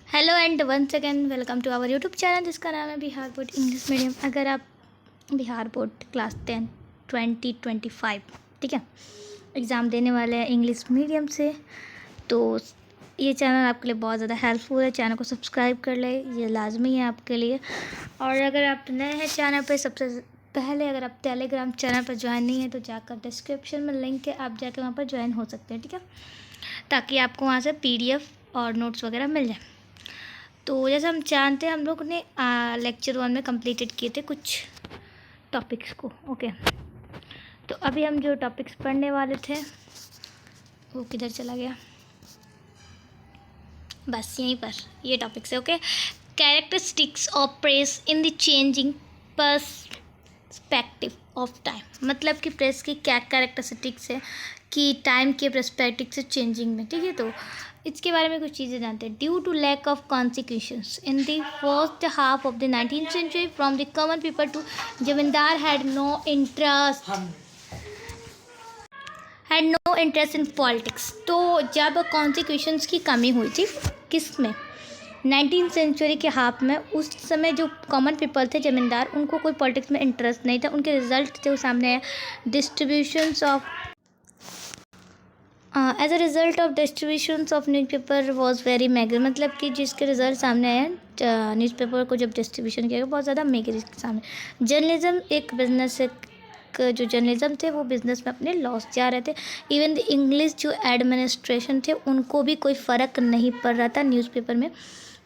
Hello and once again welcome to our YouTube channel जिसका नाम है बिहार बोर्ड इंग्लिश मीडियम। अगर आप बिहार बोर्ड क्लास 10 2025 ठीक है एग्ज़ाम देने वाले हैं इंग्लिश मीडियम से, तो ये चैनल आपके लिए बहुत ज़्यादा हेल्पफुल है। चैनल को सब्सक्राइब कर ले, ये लाजमी है आपके लिए। और अगर आप नए हैं चैनल पर, सबसे पहले अगर आप टेलीग्राम चैनल पर ज्वाइन नहीं है तो जाकर डिस्क्रिप्शन में लिंक है, आप जाकर वहाँ पर ज्वाइन हो सकते हैं, ठीक है, ताकि आपको वहाँ से PDF और नोट्स वगैरह मिल जाए। तो जैसे हम जानते हैं, हम लोग ने लेक्चर 1 में कंप्लीटेड किए थे कुछ टॉपिक्स को। ओके, तो अभी हम जो टॉपिक्स पढ़ने वाले थे वो किधर चला गया, बस यहीं पर ये टॉपिक्स है। Okay, characteristics of press in the changing perspective of time. मतलब कि प्रेस की क्या कैरेक्टरिस्टिक्स है कि टाइम के पर्सपेक्टिव से चेंजिंग में, ठीक है। तो इसके बारे में कुछ चीज़ें जानते हैं। Due to lack of consciousness in the first half of the 19th century from the common people to zamindar had no interest in politics. तो जब कॉन्सिक्यूशंस की कमी हुई थी किस में, 19th सेंचुरी के हाफ में, उस समय जो कॉमन पीपल थे, ज़मींदार, उनको कोई पॉलिटिक्स में इंटरेस्ट नहीं था। उनके रिजल्ट थे वो सामने आए, distributions of as a result of distributions of newspaper was very meagre. मतलब कि जिसके रिजल्ट सामने आए, न्यूज़पेपर को जब डिस्ट्रीब्यूशन किया गया बहुत ज़्यादा मैगर के सामने। जर्नलिज्म एक बिजनेस, जो जर्नलिज्म थे वो बिज़नेस में अपने लॉस जा रहे थे। इवन द इंग्लिश जो एडमिनिस्ट्रेशन थे उनको भी कोई फ़र्क नहीं पड़ रहा था, न्यूज़पेपर में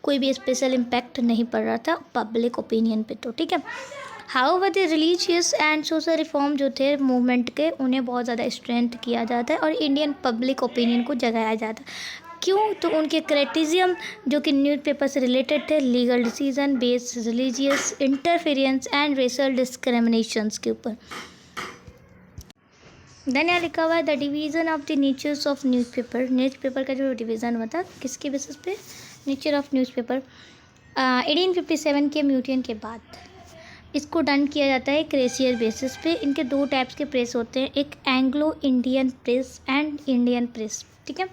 कोई भी स्पेशल इम्पैक्ट नहीं पड़ रहा था पब्लिक ओपिनियन पे, तो ठीक है। However the religious and social reform जो थे मूवमेंट के, उन्हें बहुत ज़्यादा स्ट्रेंथ किया जाता है और इंडियन पब्लिक ओपिनियन को जगाया जाता है। क्यों? तो उनके क्रिटिसिज्म जो कि न्यूज़पेपर से रिलेटेड थे, legal decision based religious interference and racial discriminations के ऊपर। देन यहाँ लिखा हुआ है the division of the natures of newspaper. Newspaper का जो डिवीज़न हुआ था किसके बेसिस पे, नेचर ऑफ न्यूज़पेपर। 1857 के म्यूटेशन के बाद इसको डन किया जाता है एक रेशियल बेसिस पे। इनके दो टाइप्स के प्रेस होते हैं, एक Anglo Indian press and Indian press, ठीक है।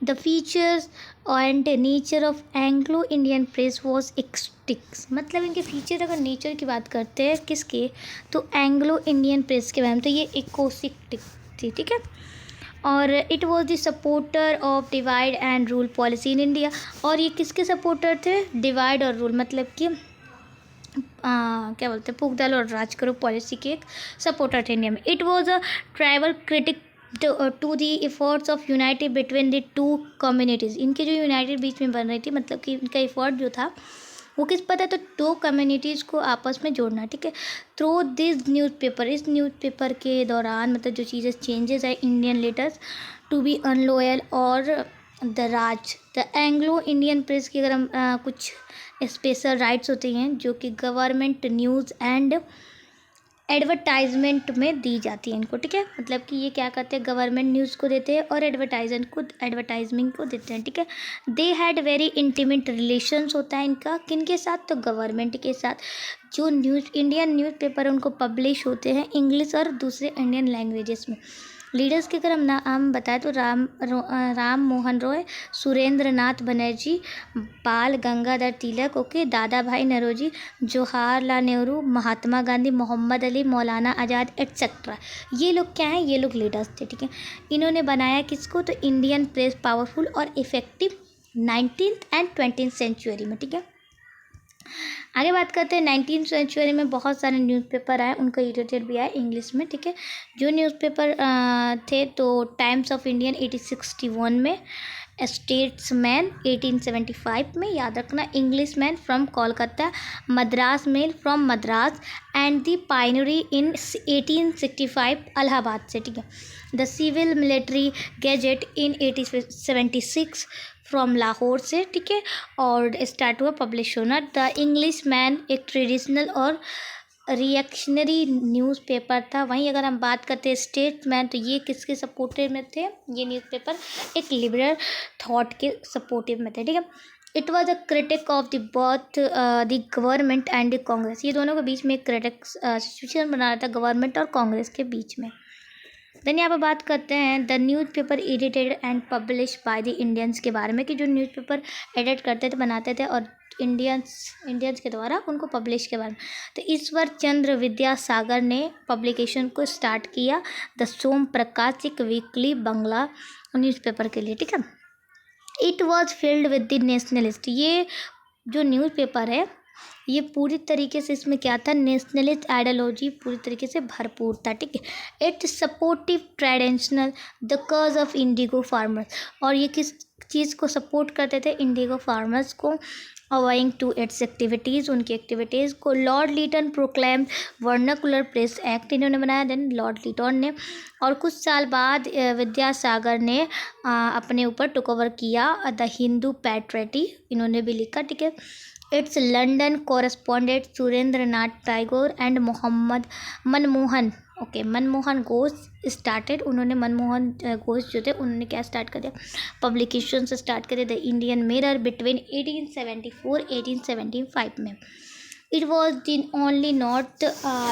The features and nature of Anglo Indian press was exotics. मतलब इनके फीचर अगर नेचर की बात करते हैं किसके, तो एंग्लो इंडियन प्रेस के बारे में, तो ये इकोसिक्टिक थी, ठीक है। और it was the supporter of divide and rule policy in India. और ये किसके सपोर्टर थे, डिवाइड और रूल, मतलब कि क्या बोलते हैं, फूक डालो और राज करो पॉलिसी के एक सपोर्टर थे इंडिया में। It was a tribal critic to the efforts of united between the two communities. इनके जो यूनाइटेड बीच में बन रही थी, मतलब कि इनका एफर्ट जो था वो किस पर था, तो दो कम्युनिटीज़ को आपस में जोड़ना, ठीक है। थ्रू दिस न्यूज़पेपर, इस न्यूज़पेपर के दौरान मतलब जो चीज़ें चेंजेस है, इंडियन लीडर्स टू बी अनलॉयल और द एंग्लो इंडियन प्रेस की अगर हम कुछ स्पेशल राइट्स होती हैं जो कि गवर्नमेंट न्यूज़ एंड एडवर्टाइजमेंट में दी जाती है इनको, ठीक है। मतलब कि ये क्या करते हैं, गवर्नमेंट न्यूज़ को देते हैं और एडवर्टाइजमेंट को देते हैं, ठीक है। They had very intimate relations होता है इनका किन के साथ, तो गवर्नमेंट के साथ। जो इंडियन न्यूज़पेपर है उनको पब्लिश होते हैं इंग्लिश और दूसरे इंडियन लैंग्वेजेस में। लीडर्स के अगर हम नाम बताएं तो राम मोहन रॉय, सुरेंद्र नाथ बनर्जी, बाल गंगाधर तिलक, ओके, दादा भाई नौरोजी, जवाहरलाल नेहरू, महात्मा गांधी, मोहम्मद अली, मौलाना आज़ाद एट्सेट्रा। ये लोग क्या हैं, ये लोग लीडर्स थे, ठीक है। इन्होंने बनाया किसको, तो इंडियन प्रेस पावरफुल और effective 19th and 20th century में, ठीक है। आगे बात करते हैं 19th सेंचुरी में बहुत सारे न्यूज़पेपर आए, उनका एडिटेड भी आया इंग्लिश में, ठीक है। जो न्यूज़पेपर थे तो टाइम्स ऑफ इंडियन 1861 में, स्टेट्समैन 1875 में, याद रखना, Englishman from Kolkata, Madras Mail from Madras and the Pioneer in 1865 Allahabad से, ठीक है। The Civil Military Gazette in 1876 from Lahore से, ठीक है। और स्टार्ट हुआ पब्लिश होना। द इंग्लिश मैन एक ट्रेडिशनल और रिएक्शनरी न्यूज़पेपर था। वहीं अगर हम बात करते हैं स्टेट्समैन, तो ये किसके सपोर्टिव में थे, ये न्यूज़पेपर एक लिबरल थॉट के सपोर्टिव में थे, ठीक है। It was a critic of the birth the government and the Congress. ये दोनों के बीच में एक क्रिटिक सिचुएशन बना रहा था, गवर्नमेंट और कांग्रेस के बीच में। देन यहाँ पर बात करते हैं the newspaper edited and publish by the Indians के बारे में, कि जो न्यूज़पेपर एडिट करते थे, बनाते थे और इंडियंस के द्वारा उनको पब्लिश के बारे में। तो ईश्वर चंद्र विद्यासागर ने पब्लिकेशन को स्टार्ट किया the Som Prakashik weekly Bangla newspaper के लिए, ठीक है। It was filled with the nationalist, ये जो न्यूज़पेपर है ये पूरी तरीके से, इसमें क्या था, नेशनलिस्ट आइडियोलॉजी पूरी तरीके से भरपूर था, ठीक है। It supportive traditional the cause of Indigo farmers, और ये किस चीज़ को सपोर्ट करते थे, इंडिगो फार्मर्स को, अवाइंग टू इट्स एक्टिविटीज़, उनकी एक्टिविटीज़ को। Lord Lytton proclaim vernacular press act इन्होंने बनाया, देन लॉर्ड लीटन ने, और कुछ साल बाद विद्यासागर ने अपने ऊपर टुक ओवर किया द हिंदू पैट्रियटी, इन्होंने भी लिखा, ठीक है। It's London correspondent Surendra Nath Tagore and Manmohan Ghosh started, उन्होंने मनमोहन घोष जो थे उन्होंने क्या स्टार्ट कर दिया, पब्लिकेशन से स्टार्ट करे द इंडियन मिरर बिटवीन 1874-1875 में। It was in only north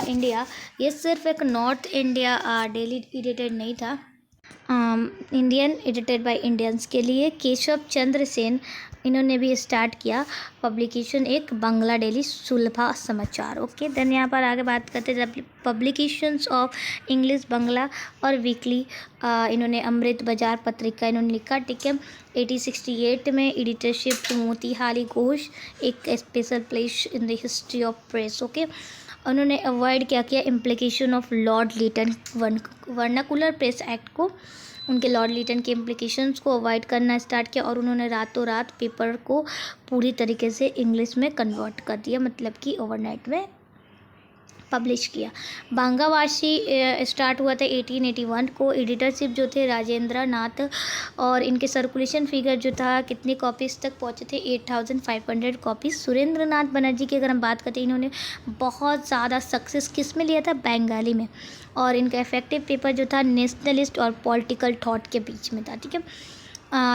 India, ये सिर्फ एक नॉर्थ इंडिया डेली एडिटेड नहीं था, इंडियन एडिटेड बाय इंडियंस के लिए। केशव चंद्र सेन इन्होंने भी स्टार्ट किया पब्लिकेशन, एक बांग्ला डेली सुलभा समाचार, ओके। देन यहाँ पर आगे बात करते हैं पब्लिकेशंस ऑफ इंग्लिश बांग्ला और वीकली, इन्होंने अमृत बाजार पत्रिका इन्होंने लिखा, ठीक है। 1868 में एडिटरशिप मोतीहारी घोष, एक special place in the history of press, okay. उन्होंने अवॉइड क्या किया, implication of Lord Lytton vernacular press act को, उनके लॉर्ड लीटन के इम्प्लीकेशंस को अवॉइड करना स्टार्ट किया, और उन्होंने रातों रात पेपर को पूरी तरीके से इंग्लिश में कन्वर्ट कर दिया, मतलब कि ओवरनाइट में पब्लिश किया। बांगावासी स्टार्ट हुआ था 1881 को, एडिटरशिप जो थे राजेंद्र नाथ, और इनके सर्कुलेशन फिगर जो था कितनी कॉपीज़ तक पहुँचे थे, 8500 कॉपीज़। सुरेंद्र नाथ बनर्जी की अगर हम बात करते हैं, इन्होंने बहुत ज़्यादा सक्सेस किस में लिया था, बंगाली में, और इनका इफेक्टिव पेपर जो था नेशनलिस्ट और पॉलिटिकल थॉट के बीच में था, ठीक है।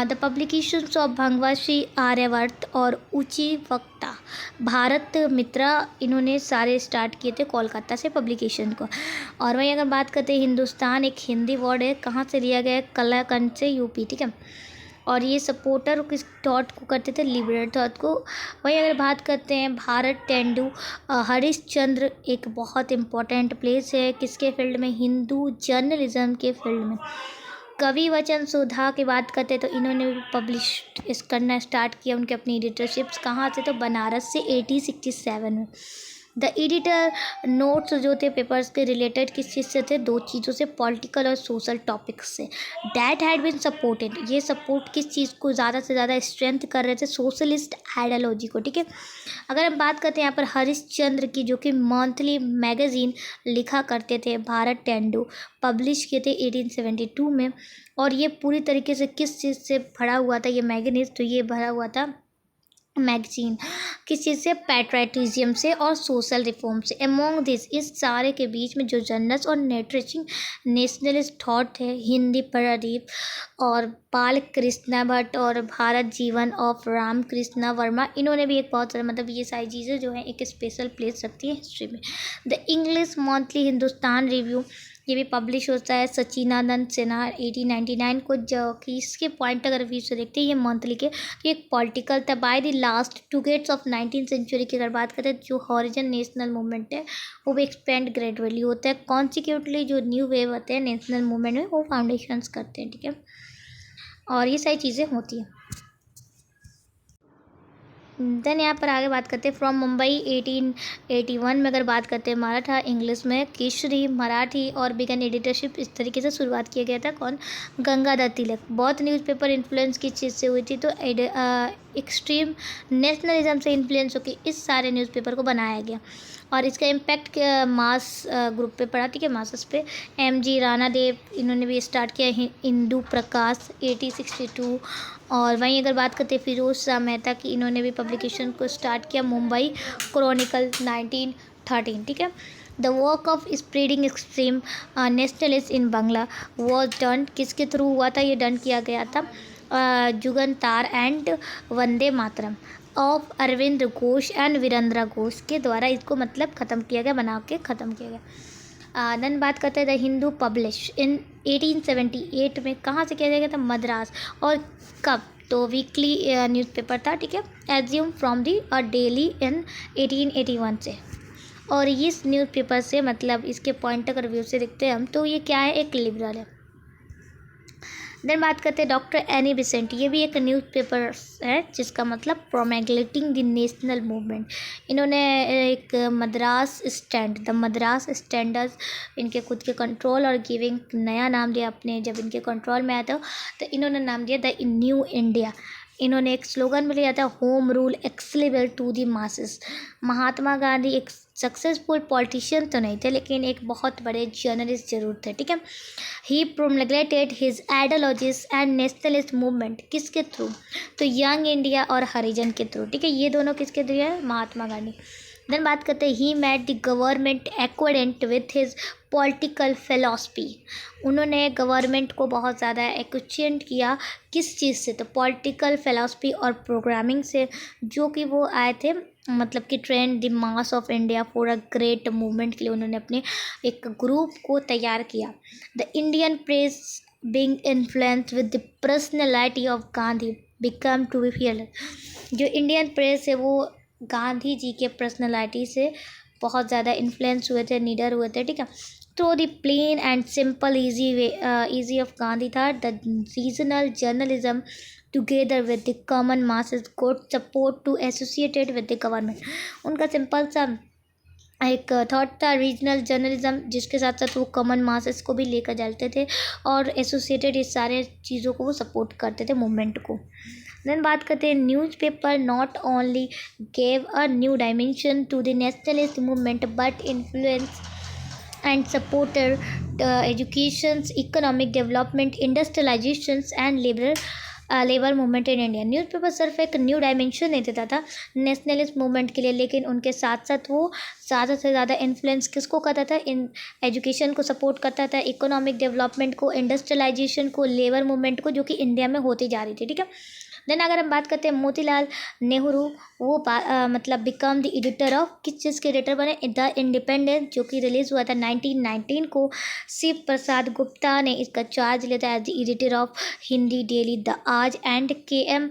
द पब्लिकेशंस ऑफ भंगवासी आर्यवर्त और ऊंची वक्ता भारत मित्रा, इन्होंने सारे स्टार्ट किए थे कोलकाता से पब्लिकेशन को। और वहीं अगर बात करते हैं हिंदुस्तान, एक हिंदी वर्ड है, कहाँ से लिया गया है, कलाकंद से, यूपी, ठीक है। और ये सपोर्टर किस थॉट को करते थे, लिबरल थॉट को। वहीं अगर बात करते हैं भारत तेंदु हरिश्चंद्र, एक बहुत इम्पोर्टेंट प्लेस है किसके फील्ड में, हिंदू जर्नलिज्म के फील्ड में। कवि वचन सुधा की बात करते तो इन्होंने भी पब्लिश करना स्टार्ट किया, उनके अपनी एडिटरशिप्स कहाँ से, तो बनारस से 1867 में। द एडिटर नोट्स जो थे पेपर्स के रिलेटेड किस चीज़ से थे, दो चीज़ों से, पॉलिटिकल और सोशल टॉपिक्स से। डैट हैड बीन सपोर्टेड, ये सपोर्ट किस चीज़ को ज़्यादा से ज़्यादा स्ट्रेंथ कर रहे थे, सोशलिस्ट आइडियोलॉजी को, ठीक है। अगर हम बात करते हैं यहाँ पर हरिश्चंद्र की, जो कि मंथली मैगजीन लिखा करते थे, भारत तेंदु पब्लिश किए थे 1872 में, और ये पूरी तरीके से किस चीज़ से भरा हुआ था, ये मैगजीन, तो ये भरा हुआ था मैगजीन किस चीज़ से, पैट्रियटिज्म से और सोशल रिफॉर्म से। एमोंग दिस, इस सारे के बीच में जो जर्नल्स और नेटरिचिंग नेशनलिस्ट थॉट है, हिंदी प्रदीप और बाल कृष्णा भट्ट और भारत जीवन ऑफ राम कृष्णा वर्मा, इन्होंने भी एक बहुत सारे, मतलब ये सारी चीज़ें जो हैं एक स्पेशल प्लेस रखती है हिस्ट्री में। The English monthly Hindustan review, ये भी पब्लिश होता है सचिनानंद सिन्हा 1899 को, जो कि इसके पॉइंट अगर व्यू से देखते हैं ये मंथली के, तो एक पॉलिटिकल था। By the last two gates of 19th century की अगर बात करें, जो हॉरिजन नेशनल मूवमेंट है वो भी एक्सपेंड ग्रेजुअली होता है, कॉन्सिक्यूटली जो न्यू वेव होते हैं नेशनल मूवमेंट में वो फाउंडेशंस करते हैं, ठीक है। और ये सारी चीज़ें होती हैं। देन यहाँ पर आगे बात करते हैं फ्रॉम मुंबई 1881 में अगर बात करते हैं मराठा इंग्लिश में केसरी मराठी, और बिगन एडिटरशिप इस तरीके से शुरुआत किया गया था, कौन, गंगाधर तिलक। बहुत न्यूज़पेपर इन्फ्लुएंस किस चीज़ से हुई थी, तो एक्सट्रीम नेशनलिज्म से इन्फ्लुएंस होकर इस सारे न्यूज़पेपर को बनाया गया, और इसका इम्पैक्ट मास ग्रुप पे पड़ा, ठीक है, मासस पे। MG राणा देव, इन्होंने भी स्टार्ट किया हिंदू प्रकाश 1862। और वहीं अगर बात करते हैं फिरोज शाह मेहता की, इन्होंने भी पब्लिकेशन को स्टार्ट किया, मुंबई क्रॉनिकल 1913, ठीक है। The work of spreading extreme nationalist in Bangla was done, किसके थ्रू हुआ था, ये डन किया गया था Jugantar and Vande Mataram of Arvind Ghosh and Virendra Ghosh के द्वारा, इसको मतलब ख़त्म किया गया, बना के ख़त्म किया गया। देन बात करते हैं द हिंदू पब्लिश इन 1878 में कहाँ से किया जाएगा था, मद्रास। और कब, तो वीकली न्यूज़पेपर था, ठीक है, एज्यूम फ्रॉम दी डेली इन 1881 से। और इस न्यूज़पेपर से मतलब इसके पॉइंट अगर व्यू से देखते हैं हम तो ये क्या है, एक लिबरल है। देन बात करते हैं डॉक्टर एनी बेसेंट, ये भी एक न्यूज़पेपर है जिसका मतलब प्रोमेगलेटिंग द नेशनल मूवमेंट। इन्होंने एक द मद्रास स्टैंडर्ड्स इनके खुद के कंट्रोल और गिविंग नया नाम दिया अपने, जब इनके कंट्रोल में आया था तो इन्होंने नाम दिया द न्यू इंडिया। इन्होंने एक स्लोगन भी लिया था, home rule accessible to the masses. Mahatma Gandhi एक सक्सेसफुल पॉलिटिशियन तो नहीं थे लेकिन एक बहुत बड़े जर्नलिस्ट जरूर थे, ठीक है। He promulgated his ideologies and nationalist movement किसके थ्रू, तो यंग इंडिया और हरिजन के थ्रू, ठीक है। ये दोनों किसके थ्रू है, महात्मा गांधी। देन बात करते हैं he made the government acquainted with his political philosophy. उन्होंने गवर्नमेंट को बहुत ज़्यादा एक्वेंट किया किस चीज़ से, तो पॉलिटिकल फिलॉसफी और प्रोग्रामिंग से, जो कि वो आए थे मतलब कि trend the mass of India for a great movement के लिए उन्होंने अपने एक ग्रुप को तैयार किया। The Indian press being influenced with the personality of Gandhi become to be fearless. जो इंडियन प्रेस है वो गांधी जी के पर्सनैलिटी से बहुत ज़्यादा इन्फ्लुएंस हुए थे, नीडर हुए थे, ठीक है। तो the plain and simple easy of Gandhi था the regional journalism together with the common masses got support to associated with the government. उनका सिंपल सा एक थॉट था रीजनल जर्नलिज्म, जिसके साथ साथ वो कॉमन मासेस को भी लेकर चलते थे और एसोसिएटेड इस सारे चीज़ों को वो सपोर्ट करते थे मूवमेंट को। देन बात करते हैं newspaper not only gave a new dimension to the nationalist movement but influence and supported education's economic development, industrializations and labor movement in India। Newspaper सिर्फ एक न्यू डायमेंशन नहीं देता था नेशनलिस्ट मूवमेंट के लिए, लेकिन उनके साथ साथ वो ज़्यादा से ज़्यादा इन्फ्लुएंस किसको करता था, इन एजुकेशन को सपोर्ट करता था, इकोनॉमिक डेवलपमेंट को, इंडस्ट्रियलाइजेशन को, लेबर मूवमेंट को, जो कि इंडिया में होती जा रही थी, ठीक है। देन अगर हम बात करते हैं मोतीलाल नेहरू, वो मतलब बिकम द एडिटर ऑफ, किस चीज़ के एडिटर बने, द इंडिपेंडेंस, जो कि रिलीज़ हुआ था 1919 को। शिव प्रसाद गुप्ता ने इसका चार्ज लिया था as the editor of Hindi daily the Aaj, and K M.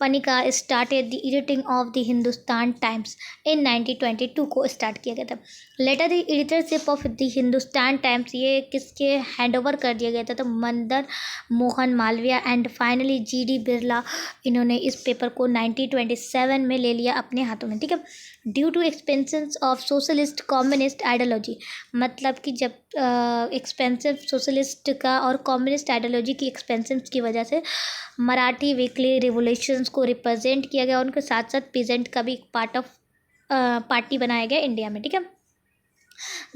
Panikkar started the editing of the Hindustan Times in 1922 को स्टार्ट किया गया था। Later the editorship of the Hindustan Times ये किसके हैंड ओवर कर दिया गया था, तो Madan Mohan Malviya and finally G D. Birla. इन्होंने इस पेपर को 1927 में ले लिया अपने हाथों में, ठीक है। Due to expansions of socialist communist ideology, मतलब कि जब एक्सपेंसिव सोशलिस्ट का और कम्युनिस्ट आइडियोलॉजी की एक्सपेंशंस की वजह से मराठी वीकली रिवोल्यूशंस को रिप्रेजेंट किया गया, उनके साथ साथ पीजेंट का भी पार्ट ऑफ पार्टी बनाया गया इंडिया में, ठीक है।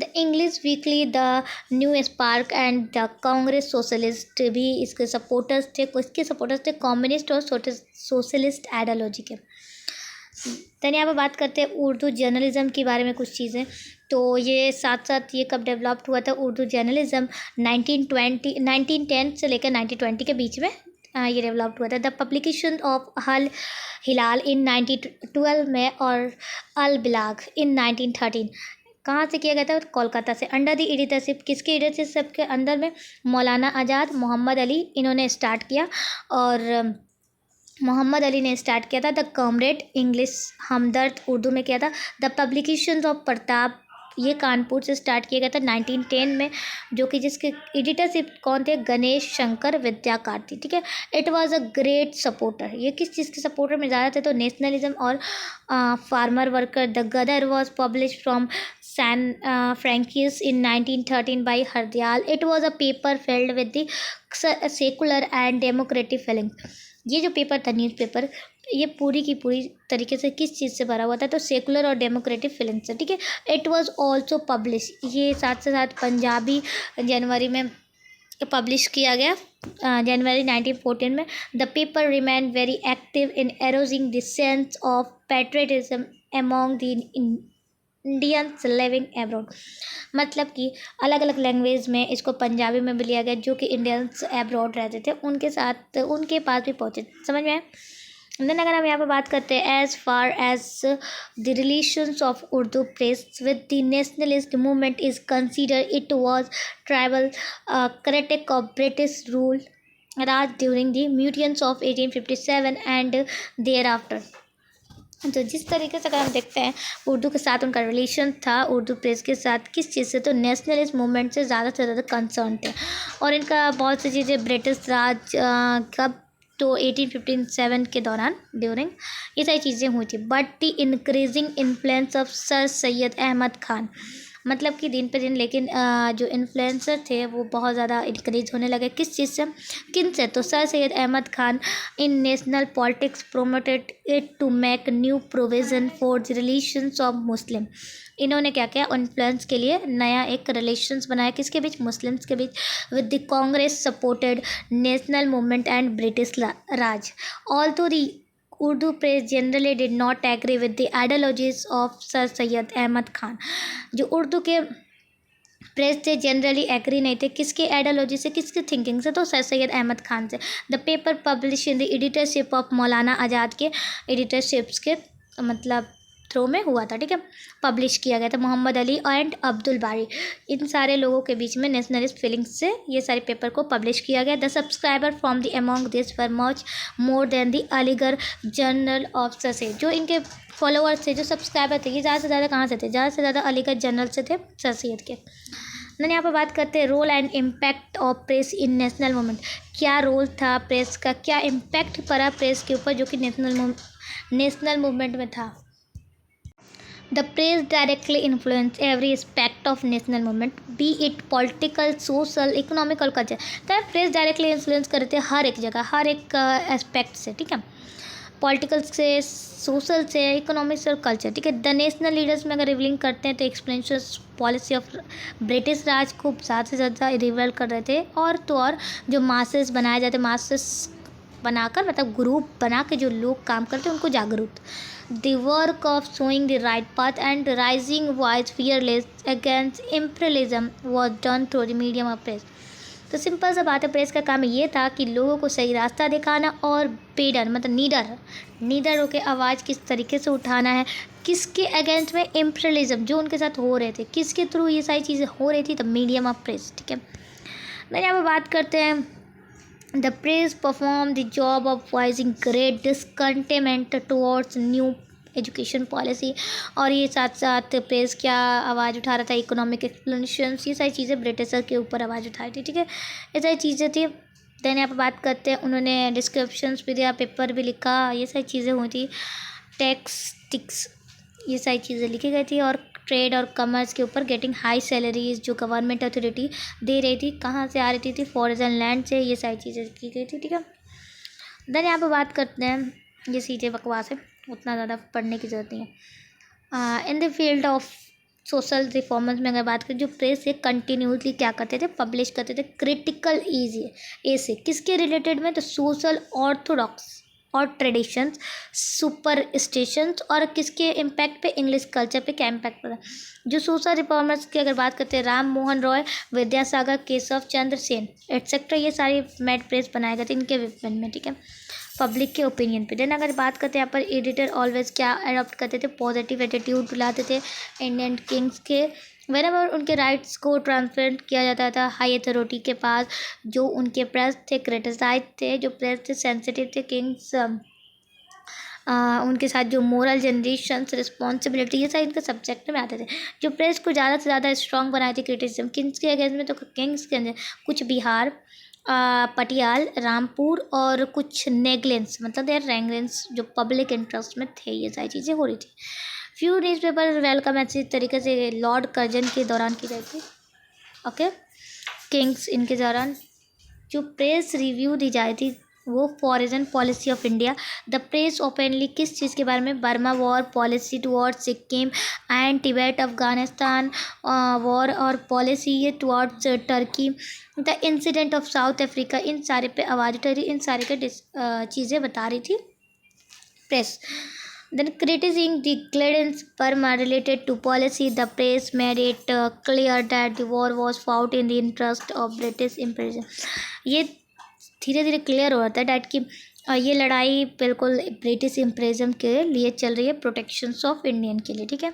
The English weekly the new spark and the Congress socialist भी इसके सपोर्टर्स थे, किसके सपोर्टर्स थे, कम्युनिस्ट और सोशलिस्ट आइडियोलॉजी के। देन यहाँ पर बात करते हैं उर्दू जर्नलिज्म के बारे में कुछ चीज़ें, तो ये साथ साथ ये कब डेवलप्ड हुआ था उर्दू जर्नलिज्म, 1910 से लेकर 1920 के बीच में ये डेवलप्ड हुआ था। द पब्लिकेशन ऑफ हल हिलाल इन 1912 में और अल बिलाग इन 1913 कहाँ से किया गया था, कोलकाता से, अंडर द एडिटरशिप, किसके एडिटरशिप के अंदर में, मौलाना आज़ाद, मोहम्मद अली, इन्होंने स्टार्ट किया। और मोहम्मद अली ने स्टार्ट किया था। द कॉमरेड इंग्लिश हमदर्द उर्दू में किया था। द पब्लिकेशंस ऑफ प्रताप ये कानपुर से स्टार्ट किया गया था 1910 में, जो कि जिसके एडिटरशिप कौन थे, गणेश शंकर विद्याकारती, ठीक है। It was a great supporter, ये किस चीज़ के सपोर्टर में ज़्यादा थे, तो नेशनलिज्म और farmer worker. The Ghadar was publish from San Francisco in 1913 by Hardayal. It was a paper filled with the secular and democratic feelings. ये जो पेपर था न्यूज़पेपर, ये पूरी की पूरी तरीके से किस चीज़ से भरा हुआ था, तो सेकुलर और डेमोक्रेटिक फिल्म से, ठीक है। इट वाज आल्सो पब्लिश, ये साथ से साथ पंजाबी जनवरी में पब्लिश किया गया, जनवरी 1914 में। The paper remain very active in arousing the sense of patriotism among the Indians living abroad, मतलब कि अलग अलग लैंग्वेज में इसको पंजाबी में भी लिया गया, जो कि इंडियंस एब्रॉड रहते थे उनके साथ उनके पास भी पहुँचे, समझ में आया। देन अगर हम यहाँ पे बात करते हैं as far as the relations of Urdu press with the nationalist movement is consider it was tribal critic of British rule Raj during the mutinies of 1857 and thereafter. तो जिस तरीके से अगर हम देखते हैं उर्दू के साथ उनका रिलेशन था, उर्दू प्रेस के साथ किस चीज़ से, तो नेशनलिस्ट मूवमेंट से ज़्यादा कंसर्न थे। और इनका बहुत सी चीज़ें ब्रिटिश राज कब, तो 1857 के दौरान ड्यूरिंग ये सारी चीज़ें हुई थी। But the increasing influence of sir Syed Ahmad Khan, मतलब कि दिन पे दिन लेकिन जो इन्फ्लुएंसर थे वो बहुत ज़्यादा इंक्रीज होने लगे। किस चीज़ से, किन से, तो sir Syed Ahmad Khan in national politics promoted it to make new provision for the relations of Muslim. इन्होंने क्या किया, इन्फ्लुएंस के लिए नया एक रिलेशंस बनाया, किसके बीच, मुस्लिम्स के बीच, with the Congress supported national movement and British Raj. Although the Urdu press generally did not agree with the ideologies of sir Syed Ahmad Khan. जो उर्दू के प्रेस थे जनरली एग्री नहीं थे, किसके आइडियोलॉजी से, किसके थिंकिंग से, तो सर सैयद अहमद खान से। The paper publish in the editorship of मौलाना आज़ाद के एडिटरशिप्स के मतलब थ्रू में हुआ था, ठीक है, पब्लिश किया गया था। मोहम्मद अली एंड अब्दुल बारी, इन सारे लोगों के बीच में नेशनलिस्ट फीलिंग्स से ये सारे पेपर को पब्लिश किया गया। The subscriber from the among this were much more than the Aligarh journal of sir. जो इनके फॉलोअर्स थे, जो सब्सक्राइबर थे, ये ज़्यादा से ज़्यादा कहाँ से थे, ज़्यादा से ज़्यादा अलीगढ़ जर्नल से थे, सर सैयद के। मैंने यहाँ पर बात करते हैं role and impact of press in national movement. क्या रोल था प्रेस का, क्या इम्पैक्ट पड़ा प्रेस के ऊपर जो कि नेशनल मूवमेंट में था। The press directly influence every aspect of national movement, be it political, social, economical, culture। तो प्रेस डायरेक्टली इन्फ्लुएंस करते हैं हर एक जगह, हर एक एस्पेक्ट से, ठीक है, पॉलिटिकल से, सोशल से, इकोनॉमिक से और कल्चर, ठीक है। द नेशनल लीडर्स में अगर रिवीलिंग करते हैं तो एक्सपेंशन पॉलिसी ऑफ ब्रिटिश राज को ज़्यादा से ज़्यादा रिवेल कर रहे थे। और तो और जो मासेस बनाए जाते, मासेस बनाकर मतलब ग्रुप बना के जो लोग काम करते हैं उनको जागरूक। The work of showing the right path and rising voice fearless against imperialism was done through the medium of press. तो सिंपल सा बात है, प्रेस का काम ये था कि लोगों को सही रास्ता दिखाना और बेडर मतलब नीडर होकर आवाज़ किस तरीके से उठाना है, किसके अगेंस्ट में, इम्पीरियलिज्म जो उनके साथ हो रहे थे, किसके थ्रू ये सारी चीज़ें हो रही थी, द मीडियम ऑफ प्रेस, ठीक है। मैं यहाँ पर बात करते हैं The press performed the job of voicing great discontent towards new education policy. और ये साथ साथ प्रेस क्या आवाज़ उठा रहा था, इकोनॉमिक एक्सप्लेनेशंस, ये सारी चीज़ें ब्रिटिशर के ऊपर आवाज़ उठाई थी, ठीक है, ये सारी चीज़ें थी। देन यहाँ पर बात करते हैं, उन्होंने डिस्क्रिप्शंस भी दिया, पेपर भी लिखा, ये सारी चीज़ें हुई थी। टेक्सटिक्स, ये सारी चीज़ें लिखी गई थी। और ट्रेड और कॉमर्स के ऊपर गेटिंग हाई सैलरीज जो गवर्नमेंट अथॉरिटी दे रही थी, कहाँ से आ रही थी, फॉरेन लैंड से, ये सारी चीज़ें की गई थी, ठीक है। देन यहाँ पे बात करते हैं, ये चीज़ें बकवास है, उतना ज़्यादा पढ़ने की ज़रूरत नहीं है। In the field of social reforms में अगर बात करें, जो प्रेस है कंटिन्यूसली क्या करते थे, पब्लिश करते थे क्रिटिकल ए से, किसके रिलेटेड में, तो सोशल ऑर्थोडॉक्स और ट्रेडिशंस, सुपरस्टिशंस, और किसके इम्पैक्ट पे, इंग्लिश कल्चर पे क्या इम्पैक्ट पड़ा। जो सोशल रिफॉर्मर्स की अगर बात करते हैं, राम मोहन रॉय, विद्यासागर, केशव चंद्र सेन एट्सेट्रा, ये सारी मैड प्रेस बनाए गए थे इनके विपन में, ठीक है, पब्लिक के ओपिनियन पे। देन अगर बात करते हैं यहाँ पर, एडिटर ऑलवेज क्या अडॉप्ट करते थे, पॉजिटिव एटीट्यूड लाते थे इंडियन किंग्स के वेरेवर उनके राइट्स को ट्रांसफर किया जाता था हाई अथॉरिटी के पास। जो उनके प्रेस थे क्रिटिसाइज थे, जो प्रेस थे सेंसिटिव थे, किंग्स उनके साथ जो मोरल जनरेशंस रिस्पॉन्सिबिलिटी, ये सारे इनके सब्जेक्ट में आते थे। जो प्रेस को ज़्यादा से ज़्यादा स्ट्रॉन्ग बनाई थी क्रिटिसिज्म, किंग्स के अगेंस्ट में, तो किंग्स के अंदर कुछ बिहार, पटियाल, रामपुर और कुछ नेगलेंस मतलब देर रैंगलेंस जो पब्लिक इंटरेस्ट में थे, ये सारी चीज़ें हो रही थी। फ्यू न्यूज़पेपर वेलकम ऐसी तरीके से लॉर्ड कर्जन के दौरान की गई थी, ओके, किंग्स इनके दौरान। जो प्रेस रिव्यू दी जाती थी वो foreign policy of India. The press openly किस चीज़ के बारे में, Burma war policy towards Sikkim and Tibet, Afghanistan war और पॉलिसी ये towards Turkey, the incident of South Africa, इन सारे पे आवाज़ उठा रही, इन सारे के चीज़ें बता रही थी press. Then criticizing the Clarence Burma related to policy, the press made it clear that the war was fought in the interest of British imperialism। ये धीरे धीरे क्लियर हो रहा था डैट कि ये लड़ाई बिल्कुल ब्रिटिश इम्पीरियलिज्म के लिए चल रही है, प्रोटेक्शंस ऑफ इंडियन के लिए, ठीक है।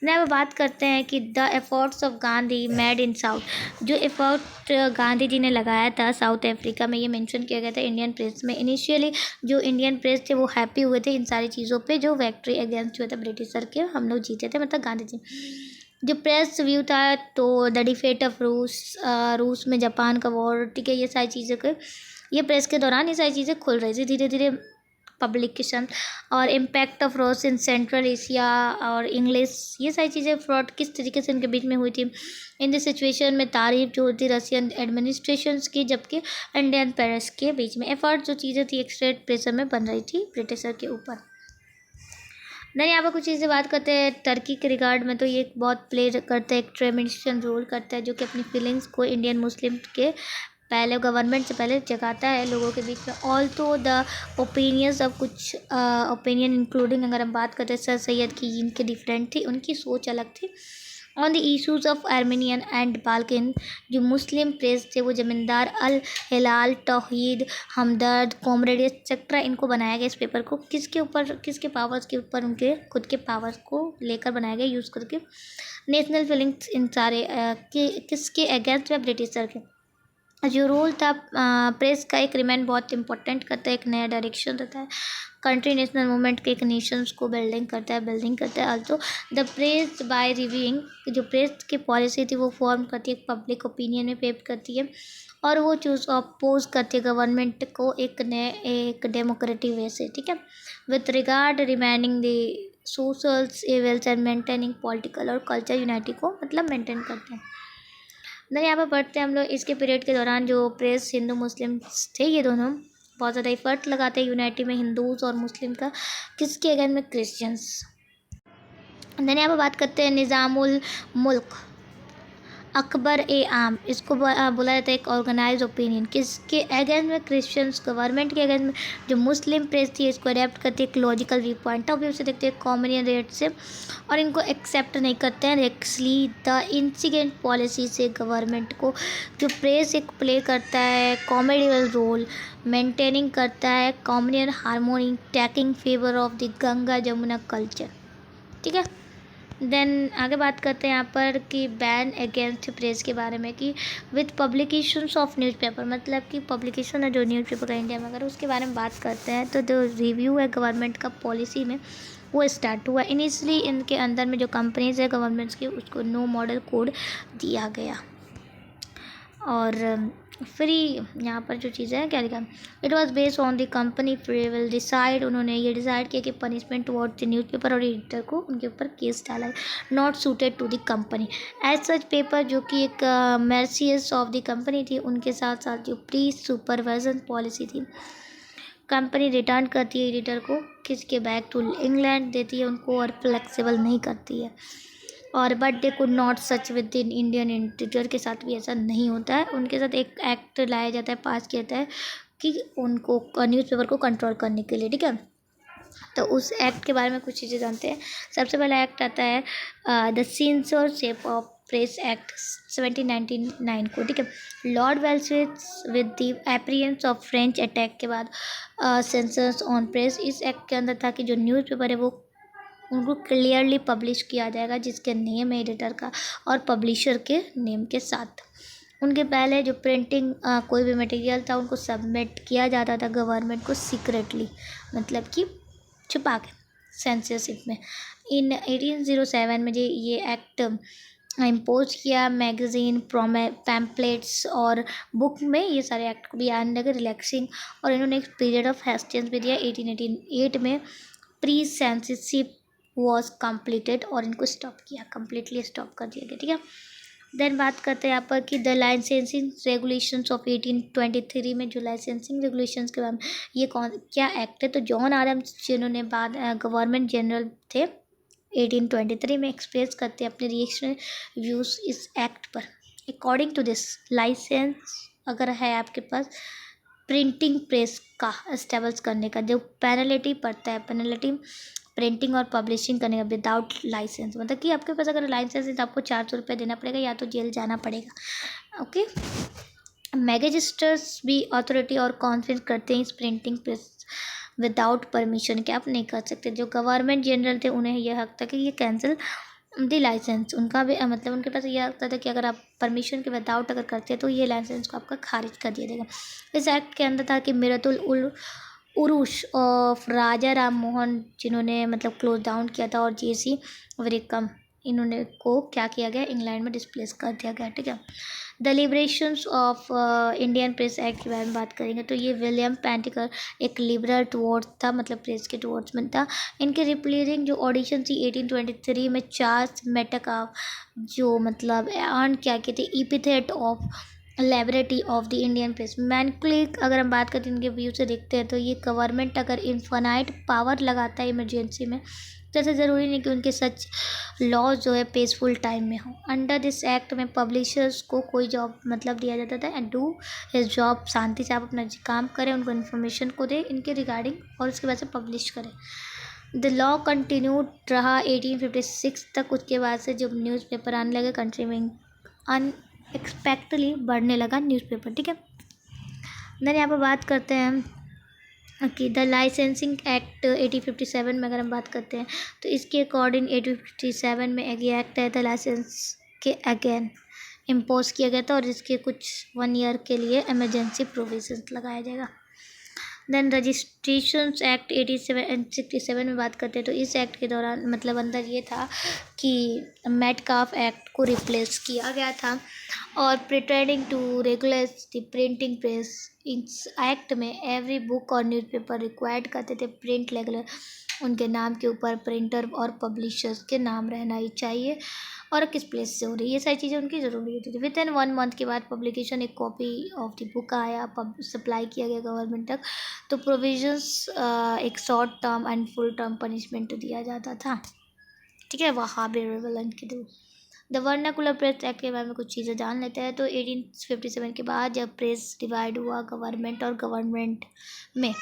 ना अब बात करते हैं कि the efforts of Gandhi made in south. जो एफर्ट गांधी जी ने लगाया था साउथ अफ्रीका में, ये मेंशन किया गया था इंडियन प्रेस में। इनिशियली जो इंडियन प्रेस थे वो हैप्पी हुए थे इन सारी चीज़ों पे, जो विक्ट्री अगेंस्ट हुआ था ब्रिटिशर के, हम लोग जीते थे, मतलब गांधी जी। जो प्रेस व्यू था तो द डिफेट ऑफ रूस में जापान का वॉर, ठीक है, ये सारी चीज़ें को, ये प्रेस के दौरान ये सारी चीज़ें खुल रही थी धीरे धीरे पब्लिकेशन। और इम्पैक्ट ऑफ रूस इन सेंट्रल एशिया और इंग्लिश, ये सारी चीज़ें फ्रॉड किस तरीके से इनके बीच में हुई थी। इन दिस सिचुएशन में तारीफ जो होती रशियन एडमिनिस्ट्रेशंस की, जबकि इंडियन पेरेस के बीच में एफर्ट जो चीज़ें थी एक्सट्रेट प्रेशर में बन रही थी ब्रिटिशर के ऊपर। देन यहाँ पर कुछ चीज़ें बात करते हैं टर्की के रिगार्ड में, तो ये बहुत प्ले करता है, एक ट्रेमिशन रोल करता है, जो कि अपनी फीलिंग्स को इंडियन मुस्लिम के पहले गवर्नमेंट से पहले जगाता है लोगों के बीच में। ऑल तो द ओपिनियंस ऑफ कुछ ओपिनियन इंक्लूडिंग, अगर हम बात करते हैं सर सैयद की, इनके डिफरेंट थी, उनकी सोच अलग थी on the issues of Armenian and Balkan. जो मुस्लिम प्रेस थे वो जमींदार अल हिलाल, तौहीद, हमदर्द, कॉमरेड एक्सेट्रा, इनको बनाया गया इस पेपर को किसके ऊपर, किसके पावर्स के ऊपर, उनके खुद के पावर्स को लेकर बनाया गया यूज़ करके। नेशनल फीलिंग्स इन सारे किसके अगेंस्ट है, ब्रिटिशर के। जो रोल था प्रेस का, एक रिमेन बहुत इंपॉर्टेंट करता है, एक नया डायरेक्शन देता है कंट्री नेशनल मूवमेंट के, एक नेशंस को बिल्डिंग करता है also the press by reviewing. जो प्रेस की पॉलिसी थी वो फॉर्म करती है, पब्लिक ओपिनियन में पेप करती है, और वो चूज अपोज करती है गवर्नमेंट को एक डेमोक्रेटिक वे से, ठीक है, with regard remaining the socials evils and maintaining political और कल्चर यूनिटी को, मतलब मेंटेन करते हैं। देन यहाँ पर पढ़ते हैं हम लोग इसके पीरियड के दौरान जो प्रेस हिंदू मुस्लिम थे, ये दोनों बहुत ज़्यादा एफर्ट लगाते हैं यूनाइटी में हिंदूज़ और मुस्लिम का, किसके अगेंस्ट में, क्रिश्चियंस। देन यहाँ पर बात करते हैं निज़ामुल मुल्क अकबर ए आम, इसको बोला जाता है एक ऑर्गेनाइज ओपिनियन, किसके अगेंस्ट में, क्रिश्चियंस गवर्नमेंट के अगेंस्ट में। जो मुस्लिम प्रेस थी इसको अडेप्ट करती है एक logical view point of view से, देखते हैं कॉमन रेट से, और इनको एक्सेप्ट नहीं करते हैं रेक्सली द इंसिडेंट पॉलिसी से गवर्नमेंट को। जो प्रेस एक प्ले करता है कॉमेडियल रोल, मेंटेनिंग करता है common harmony, taking favour of the Ganga Jamuna culture, ठीक है। देन आगे बात करते हैं यहाँ पर कि बैन अगेंस्ट प्रेस के बारे में, कि विथ पब्लिकेशंस ऑफ न्यूज़पेपर, मतलब कि पब्लिकेशन है जो न्यूज़पेपर का इंडिया में, अगर उसके बारे में बात करते हैं तो जो रिव्यू है गवर्नमेंट का पॉलिसी में वो स्टार्ट हुआ। इनिशियली इनके अंदर में जो कंपनीज है गवर्नमेंट्स की, उसको नो मॉडल कोड दिया गया। और फ्री यहाँ पर जो चीज़ें हैं क्या लिखा, it was based on the company free will decide, उन्होंने ये डिसाइड किया कि पनिशमेंट टुवर्ड्स द न्यूज़पेपर और एडिटर को उनके ऊपर केस डाला है, not suited to the company as such paper, जो कि एक मर्सियस ऑफ द कंपनी थी, उनके साथ साथ जो प्री सुपरवाइजन पॉलिसी थी, कंपनी रिटर्न करती है एडिटर को किसके बैक टू इंग्लैंड देती है उनको, और फ्लेक्सिबल नहीं करती है। और but they could not such with in Indian editor के साथ भी ऐसा नहीं होता है, उनके साथ एक एक्ट लाया जाता है, पास किया जाता है कि उनको न्यूज़पेपर को कंट्रोल करने के लिए, ठीक है। तो उस एक्ट के बारे में कुछ चीज़ें जानते हैं। सबसे पहला एक्ट आता है the censorship of press act 1799 को, ठीक है। Lord Wellesley with the appearance of French attack के बाद सेंसर्स ऑन प्रेस, इस एक्ट के अंदर था कि जो न्यूज़पेपर है वो उनको क्लियरली पब्लिश किया जाएगा, जिसके नेम है एडिटर का और पब्लिशर के नेम के साथ। उनके पहले जो प्रिंटिंग कोई भी मटेरियल था उनको सबमिट किया जाता था गवर्नमेंट को सीक्रेटली, मतलब कि छुपा के सेंसरशिप में। इन 1807 में ये एक्ट इम्पोज किया मैगज़ीन पैम्पलेट्स और बुक में, ये सारे एक्ट को भी आने लगे रिलैक्सिंग, और इन्होंने एक पीरियड ऑफ हेस्टेंस भी दिया 1888 में। प्री सेंसरशिप वॉज कम्प्लीटेड, और इनको स्टॉप किया, कम्प्लीटली स्टॉप कर दिया गया, ठीक है। देन बात करते हैं यहाँ पर कि द लाइसेंसिंग रेगुलेशंस ऑफ 1823 में, जो लाइसेंसिंग रेगुलेशंस के बारे में, ये क्या एक्ट है, तो जॉन आदम्स जिन्होंने बाद गवर्नमेंट जनरल थे 1823 में, एक्सप्रेस करते हैं अपने रिएक्शन व्यूज़ इस एक्ट पर। अकॉर्डिंग टू दिस लाइसेंस अगर है आपके पास प्रिंटिंग प्रेस का एस्टेब्लिश करने का, जो पेनल्टी पड़ता है, पेनल्टी प्रिंटिंग और पब्लिशिंग करने का विदाउट लाइसेंस, मतलब कि आपके पास अगर लाइसेंस है तो आपको 400 रुपये देना पड़ेगा या तो जेल जाना पड़ेगा, ओके। मैजिस्ट्रेट्स भी अथॉरिटी और कॉन्फ्रेंस करते हैं इस प्रिंटिंग प्रेस विदाउट परमिशन के आप नहीं कर सकते। जो गवर्नमेंट जनरल थे उन्हें यह हक था कि ये कैंसिल दी लाइसेंस, उनका भी मतलब उनके पास यह हक था कि अगर आप परमिशन के विदाउट अगर करते हैं तो ये लाइसेंस को आपका खारिज कर दिया जाएगा। इस एक्ट के अंदर था कि मिरतुल उल उरुश ऑफ राजा राम मोहन, जिन्होंने मतलब क्लोज डाउन किया था, और जेसी वरिकम, इन्होंने को क्या किया गया, इंग्लैंड में डिस्प्लेस कर दिया गया। ठीक है। The liberations of Indian press act के बारे में बात करेंगे तो ये विलियम पेंटिकर एक लिबरल टुवर्ड्स था, मतलब प्रेस के टुवर्ड्स में था। इनके रिप्लेसिंग जो ऑडिशन थी 1823 में चार्ल्स मेटाकाफ, जो मतलब अर्न क्या किए थे epithet of liberator of the Indian press. मैनक्लिक अगर हम बात करते हैं इनके व्यू से देखते हैं तो ये गवर्नमेंट अगर इन्फानाइट पावर लगाता है इमरजेंसी में तो ऐसा ज़रूरी नहीं कि उनके सच लॉ जो है पीसफुल टाइम में हो। अंडर दिस एक्ट में पब्लिशर्स को कोई जॉब मतलब दिया जाता था एंड डू हिज जॉब, शांति से आप अपना काम करें, उनको इन्फॉर्मेशन को दें इनके रिगार्डिंग और उसके बाद से पब्लिश करें। द लॉ कंटिन्यूड रहा 1856 तक। उसके बाद से जब न्यूज़पेपर आने लगे कंट्री में अनएक्सपेक्टली बढ़ने लगा न्यूज़पेपर। ठीक है। देन यहाँ पर बात करते हैं कि द लाइसेंसिंग एक्ट 1857 में अगर हम बात करते हैं तो इसके अकॉर्डिंग 1857 में एक एक्ट है द लाइसेंस के अगेन इम्पोज किया गया था और इसके कुछ 1 ईयर के लिए इमरजेंसी प्रोविजंस लगाया जाएगा। देन रजिस्ट्रेशन एक्ट 1867 में बात करते हैं तो इस एक्ट के दौरान मतलब अंदर ये था कि मेटकाफ एक्ट को रिप्लेस किया गया था और pretending to regulate the printing press. इस एक्ट में एवरी बुक और न्यूज़पेपर रिक्वायर्ड करते थे प्रिंट रेगुलर, उनके नाम के ऊपर प्रिंटर और पब्लिशर्स के नाम रहना ही चाहिए और किस प्लेस से हो रही है, ये सारी चीज़ें उनकी ज़रूरी होती थी। विद इन 1 मंथ के बाद पब्लिकेशन एक कॉपी ऑफ द बुक आया, सप्लाई किया गया गवर्नमेंट तक। तो प्रोविजंस एक short term and full term punishment दिया जाता था। ठीक है। वहाँ बेरबल के through the vernacular press act के बारे में कुछ चीज़ें जान लेते हैं। तो 1857 के बाद जब प्रेस डिवाइड हुआ गवर्नमेंट और गवर्नमेंट में,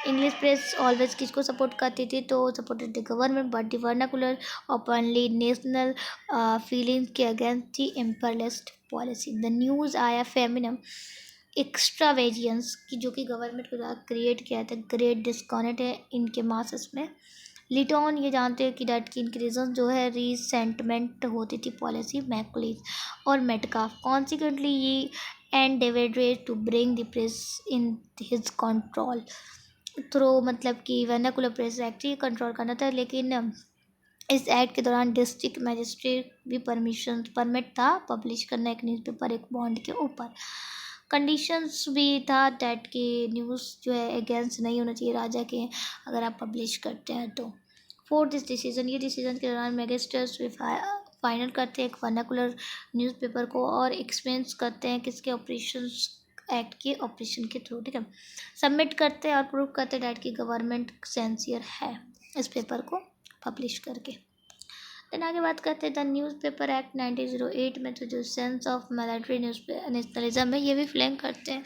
इंग्लिश प्रेस ऑलवेज किसको सपोर्ट करती थी तो supported the government, but the vernacular openly national feelings के अगेंस्ट थी इम्परलिस्ट पॉलिसी। द न्यूज़ आया फेमिनम एक्स्ट्रावेजियंस की जो कि गवर्नमेंट के द्वारा क्रिएट किया था, ग्रेट डिस्कॉनेट है इनके मासेस में। लिटॉन ये जानते हैं कि डैट की इंक्रीजन जो है रीसेंटमेंट होती थी पॉलिसी मैकुलिस और मेटकाफ, कॉन्सिक्वेंटली ये and David to bring the press in his control through, मतलब कि वर्नाकुलर प्रेस एक्ट ही कंट्रोल करना था। लेकिन इस एक्ट के दौरान डिस्ट्रिक्ट मजिस्ट्रेट भी परमिट था पब्लिश करना एक न्यूज़पेपर एक बॉन्ड के ऊपर। कंडीशंस भी था डैट की न्यूज़ जो है अगेंस्ट नहीं होना चाहिए राजा के अगर आप पब्लिश करते हैं तो। फॉर दिस डिसीजन, ये डिसीजन के दौरान मैजिस्ट्रेट्स भी फाइनल करते हैं एक वर्नाकुलर न्यूज़पेपर को और एक्सपेंस करते हैं किसके ऑपरेशंस एक्ट के ऑपरेशन के थ्रू। ठीक है। सबमिट करते हैं और प्रूव करते हैं डैट की गवर्नमेंट सेंसियर है इस पेपर को पब्लिश करके। देन आगे बात करते हैं द न्यूज़पेपर एक्ट 1908 में। तो जो सेंस ऑफ मिलिट्री नेशनलिज्म है ये भी फ्लैंक करते हैं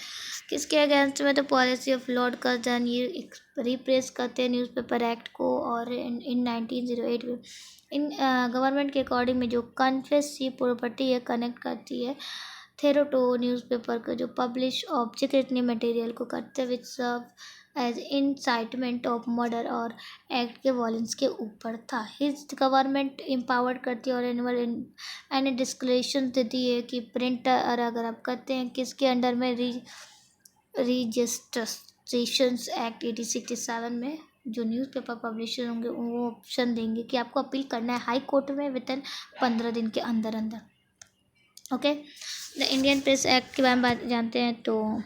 किसके अगेंस्ट में, तो पॉलिसी ऑफ लॉर्ड कर्जन, ये रिप्रेस करते हैं न्यूज़पेपर एक्ट को। और इन 1908 में इन गवर्नमेंट के अकॉर्डिंग में जो कन्फेसिव प्रॉपर्टी है कनेक्ट करती है थेरोटो न्यूज़पेपर का जो पब्लिश ऑब्जेक्ट इतने मटेरियल को करते हैं which serve as incitement of murder और एक्ट के वॉल्यूम्स के ऊपर था। हिज गवर्नमेंट एम्पावर्ड करती है और एनुअल एंड डिस्क्लेरेशन देती है कि प्रिंटर अगर आप करते हैं किसके अंडर में रजिस्ट्रेशन एक्ट 1867 में जो न्यूज़पेपर पब्लिशर होंगे वो ऑप्शन देंगे कि आपको अपील करना है हाई कोर्ट में विद इन 15 दिन के अंदर अंदर। Okay. The Indian press act के बारे में बात जानते हैं तो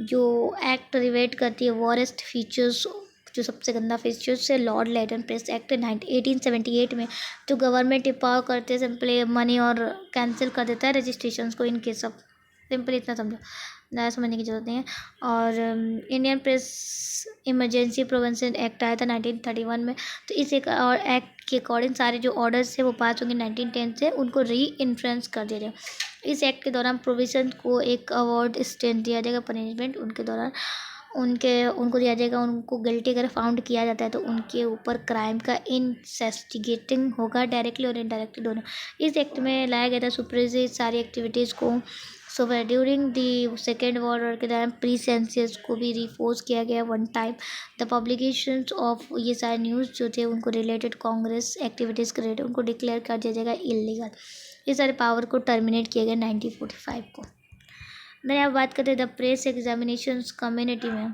जो एक्ट रिवेट करती है वॉरेस्ट फीचर्स, जो सबसे गंदा फीचर्स है लॉर्ड लेटन प्रेस एक्ट 1878 में जो गवर्नमेंट एम्पावर करते हैं सिंपली मनी और कैंसिल कर देता है रजिस्ट्रेशन को इन केस ऑफ, सिंपली इतना समझो, ज़्यादा समझने की जरूरत नहीं है। और Indian press emergency provision act आया था 1931 में। तो इस एक और एक्ट के अकॉर्डिंग सारे जो ऑर्डर्स थे वो पास होंगे 1910 से, उनको री इन्फ्लुएंस कर दिया जाए। इस एक्ट के दौरान प्रोविजन को एक अवार्ड स्टैंड दिया जाएगा पनिशमेंट उनके दौरान उनको दिया जाएगा। उनको गिल्टी अगर फाउंड किया जाता है तो उनके ऊपर क्राइम का इन्वेस्टिगेटिंग होगा डायरेक्टली और इनडायरेक्टली दोनों। इस एक्ट में लाया गया था सुपरवाइज सारी एक्टिविटीज़ को सो वे during the second world war के दौरान प्री सेंसियस को भी रिफोर्स किया गया one time. The publication of ये सारे न्यूज़ जो थे उनको रिलेटेड कांग्रेस एक्टिविटीज़ के रिलेटेड उनको डिक्लेयर कर दिया जाएगा इलीगल। ये सारे पावर को टर्मिनेट किया गया 1945 को। देन अब बात करते हैं द प्रेस एग्जामिनेशंस कम्युनिटी में।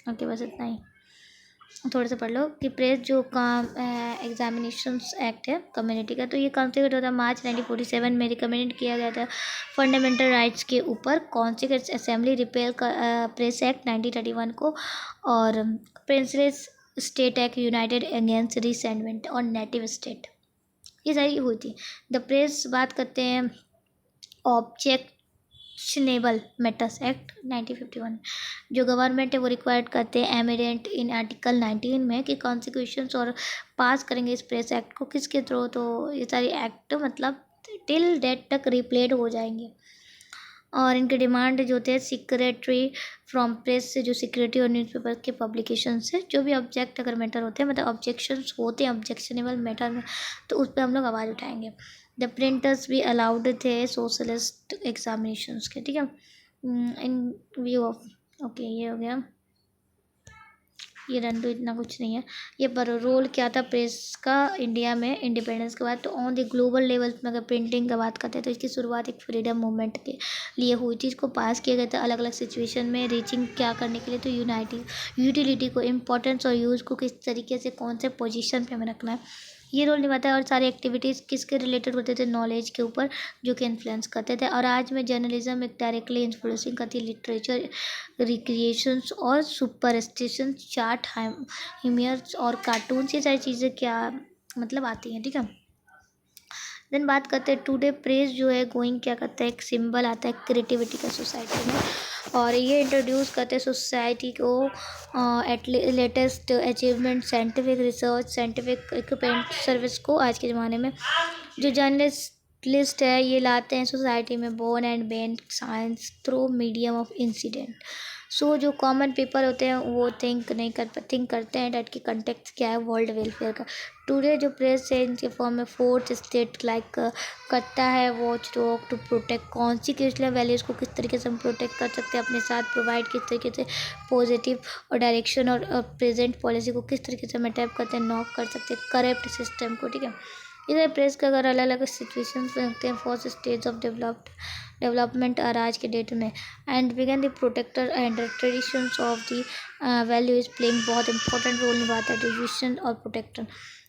ओके बस इतना ही, थोड़ा सा पढ़ लो कि प्रेस जो काम एग्जामिनेशंस एक्ट है कम्युनिटी का, तो ये कॉन्स्टिट्यूट होता है मार्च 1947 में रिकमेंडेड किया गया था फंडामेंटल राइट्स के ऊपर। Constitute assembly repeal press act 1931 को, और princely state act united against resentment और नेटिव स्टेट, ये सारी हुई थी। द प्रेस बात करते हैं ऑब्जेक्शनेबल मैटर्स एक्ट 1951, जो गवर्नमेंट है वो रिक्वायर्ड करते हैं एमिडेंट इन आर्टिकल 19 में कि कॉन्स्टिट्यूशंस और पास करेंगे इस प्रेस एक्ट को किसके थ्रू, तो ये सारी एक्ट मतलब टिल डेट तक रिप्लेड हो जाएंगे। और इनके डिमांड जो होते हैं सिक्रेटरी फ्रॉम प्रेस से, जो सिक्योरिटी और न्यूज़पेपर के पब्लिकेशन से जो भी ऑब्जेक्ट अगर मैटर होते हैं मतलब ऑब्जेक्शंस होते हैं ऑब्जेक्शनेबल मैटर में, तो उस पर हम लोग आवाज़ उठाएंगे। द प्रिंटर्स भी अलाउड थे सोशलिस्ट एग्जामिनेशंस के, ठीक है, इन व्यू ऑफ, ओके ये हो गया, ये रन तो इतना कुछ नहीं है। ये पर रोल क्या था प्रेस का इंडिया में इंडिपेंडेंस के बाद, तो ऑन द ग्लोबल लेवल में अगर प्रिंटिंग का बात करते हैं तो इसकी शुरुआत एक फ्रीडम मूवमेंट के लिए हुई थी। इसको पास किया गया था अलग अलग सिचुएशन में रीचिंग क्या करने के लिए, तो यूटिलिटी को, इम्पोर्टेंस और यूज़ को किस तरीके से कौन से पोजीशन पे हमें रखना है, ये रोल निभाता है। और सारी एक्टिविटीज़ किसके रिलेटेड होते थे, नॉलेज के ऊपर जो कि इन्फ्लुएंस करते थे। और आज में जर्नलिज्म एक डायरेक्टली इन्फ्लुएंसिंग करती है लिटरेचर, रिक्रिएशंस और सुपरस्टिशन, चार्ट, हिमियर्स और कार्टून्स, ये सारी चीज़ें क्या मतलब आती हैं, ठीक है। देन बात करते हैं टुडे प्रेस जो है गोइंग क्या करता है, एक सिंबल आता है क्रिएटिविटी का सोसाइटी में, और ये इंट्रोड्यूस करते हैं सोसाइटी को at latest achievement, scientific research, scientific equipment, service को आज के ज़माने में। जो जर्नलिस्ट है ये लाते हैं सोसाइटी में born and been science through medium of incident. So जो कॉमन पीपल होते हैं वो थिंक करते हैं डेट की कंटेक्ट क्या है वर्ल्ड वेलफेयर का। टुडे जो प्रेस है इनके फॉर्म में फोर्थ स्टेट लाइक करता है watch dog to protect constitutional values को, किस तरीके से हम प्रोटेक्ट कर सकते हैं अपने साथ, प्रोवाइड किस तरीके से पॉजिटिव और डायरेक्शन, और प्रेजेंट पॉलिसी को किस तरीके से हम अटैप करते हैं, नॉक कर सकते हैं करप्ट सिस्टम को, ठीक है। इधर प्रेस का अगर अलग अलग सिचुएशन में रखते हैं, फर्स्ट स्टेज ऑफ डेवलपमेंट और आज के डेट में, and began the protector and traditions of the value is playing बहुत इंपॉर्टेंट रोल निभाता है। ट्रेडिशन और प्रोटेक्टर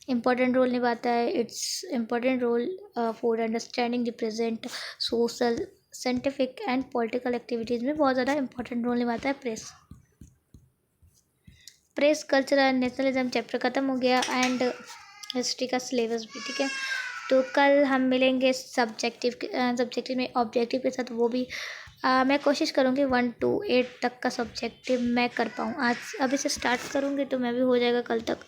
इंपॉर्टेंट रोल निभाता है, it's important role for understanding the present social, scientific and political activities में बहुत ज़्यादा इंपॉर्टेंट रोल निभाता है press. Press culture and nationalism chapter ख़त्म हो गया, एंड हिस्ट्री का सिलेबस भी, ठीक है। तो कल हम मिलेंगे सब्जेक्टिव में ऑब्जेक्टिव के साथ, वो भी मैं कोशिश करूँगी 1 to 8 तक का सब्जेक्टिव मैं कर पाऊँ। आज अभी से स्टार्ट करूँगी तो मैं भी हो जाएगा कल तक।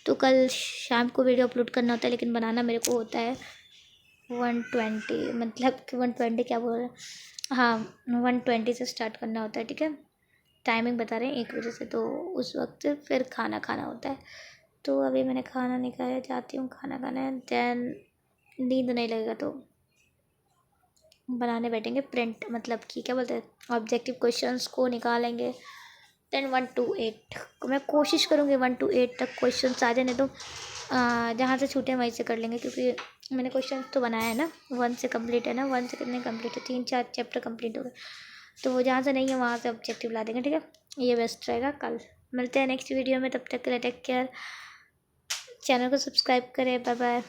तो कल शाम को वीडियो अपलोड करना होता है, लेकिन बनाना मेरे को होता है 120, मतलब कि 120 क्या बोल रहे हैं, हाँ 120 से स्टार्ट करना होता है, ठीक है। टाइमिंग बता रहे हैं 1 बजे से, तो उस वक्त फिर खाना खाना होता है। तो अभी मैंने खाना नहीं खाया, जाती हूँ खाना खाने, दैन नींद नहीं लगेगा तो बनाने बैठेंगे प्रिंट, मतलब कि क्या बोलते हैं ऑब्जेक्टिव क्वेश्चंस को निकालेंगे। दैन 1 to 8 मैं कोशिश करूँगी 1 to 8 तक क्वेश्चंस आ जाए, नहीं तो जहाँ से छूटे वहीं से कर लेंगे, क्योंकि मैंने क्वेश्चन तो बनाया है ना, 1 से कंप्लीट है ना, 1 से कितने कंप्लीट है, 3-4 चैप्टर कंप्लीट हो गए, तो वो जहाँ से नहीं है वहाँ से ऑब्जेक्टिव ला देंगे, ठीक है। ये बेस्ट रहेगा। कल मिलते हैं नेक्स्ट वीडियो में, तब तक के लिए टेक केयर, चैनल को सब्सक्राइब करें, बाय बाय।